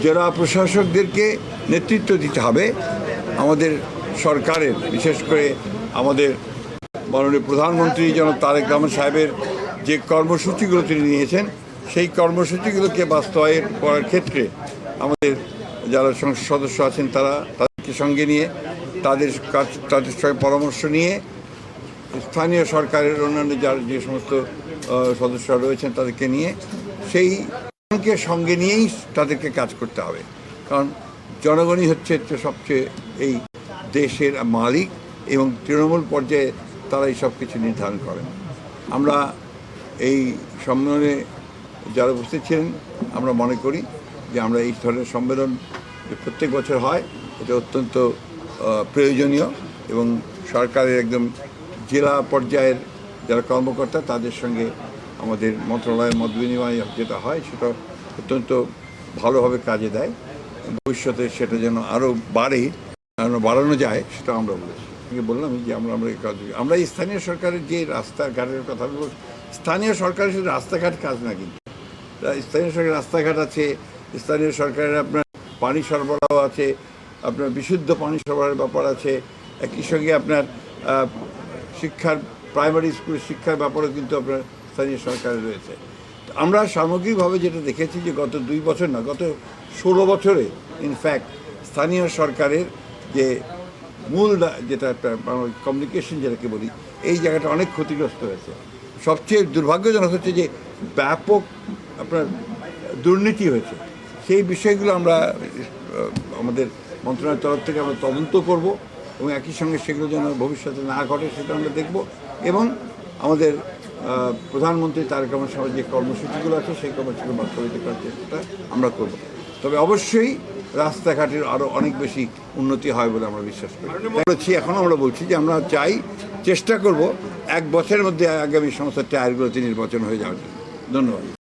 জেলা প্রশাসকদেরকে নেতৃত্ব দিতে হবে। আমাদের সরকারের, বিশেষ করে আমাদের মাননীয় প্রধানমন্ত্রী জনাব তারেক রহমান সাহেবের যে কর্মসূচিগুলো তিনি নিয়েছেন, সেই কর্মসূচিগুলোকে বাস্তবায়ন করার ক্ষেত্রে আমাদের যারা সংসদ সদস্য আছেন তাদেরকে সঙ্গে নিয়ে তাদের সঙ্গে পরামর্শ নিয়ে স্থানীয় সরকারের অন্যান্য যারা যে সমস্ত সদস্যরা রয়েছেন তাদেরকে নিয়ে সেইকে সঙ্গে নিয়েই তাদেরকে কাজ করতে হবে। কারণ জনগণই হচ্ছে সবচেয়ে এই দেশের মালিক এবং তৃণমূল পর্যায়ে তারা এই সব কিছু নির্ধারণ করেন। আমরা এই সম্মেলনে যারা উপস্থিত ছিলেন আমরা মনে করি যে আমরা এই ধরনের সম্মেলন প্রত্যেক বছর হয়, এটা অত্যন্ত প্রয়োজনীয় এবং সরকারের একদম জেলা পর্যায়ের যারা কর্মকর্তা তাদের সঙ্গে আমাদের মন্ত্রণালয়ের মত বিনিময় যেটা হয় সেটা অত্যন্ত ভালোভাবে কাজে দেয়। ভবিষ্যতে সেটা যেন আরও বাড়ানো যায় সেটা আমরা বলেছি। বললাম যে আমরা স্থানীয় সরকারের যে রাস্তাঘাটের কথা বলব, স্থানীয় সরকারের শুধু রাস্তাঘাট কাজ না, কিন্তু স্থানীয় সরকারের রাস্তাঘাট আছে, স্থানীয় সরকারের আপনার পানি সরবরাহ আছে, আপনার বিশুদ্ধ পানি সরবরাহের ব্যাপার আছে, একই সঙ্গে আপনার শিক্ষার প্রাইমারি স্কুলের শিক্ষার ব্যাপারেও কিন্তু আপনার স্থানীয় সরকারের রয়েছে। আমরা সামগ্রিকভাবে যেটা দেখেছি যে গত 2 বছর না, গত 16 বছরে ইনফ্যাক্ট স্থানীয় সরকারের যে মূল যেটা একটা কমিউনিকেশন যেটাকে বলি, এই জায়গাটা অনেক ক্ষতিগ্রস্ত হয়েছে। সবচেয়ে দুর্ভাগ্যজনক হচ্ছে যে ব্যাপক আপনার দুর্নীতি হয়েছে। সেই বিষয়গুলো আমরা আমাদের মন্ত্রণালয়ের তরফ থেকে আমরা তদন্ত করব এবং একই সঙ্গে সেগুলো যেন ভবিষ্যতে না ঘটে সেটা আমরা দেখব এবং আমাদের প্রধানমন্ত্রী তারেক রহমান সাহেবের যে কর্মসূচিগুলো আছে সেই কর্মসূচিগুলো বাস্তবায়িত করার চেষ্টা আমরা করব। তবে অবশ্যই রাস্তাঘাটের আরও অনেক বেশি উন্নতি হয় বলে আমরা বিশ্বাস করি। এখনও আমরা বলছি যে আমরা চেষ্টা করব 1 বছরের মধ্যে আগামী সংসদ টায়ারগুলোতে নির্বাচন হয়ে যাওয়ার জন্য। ধন্যবাদ।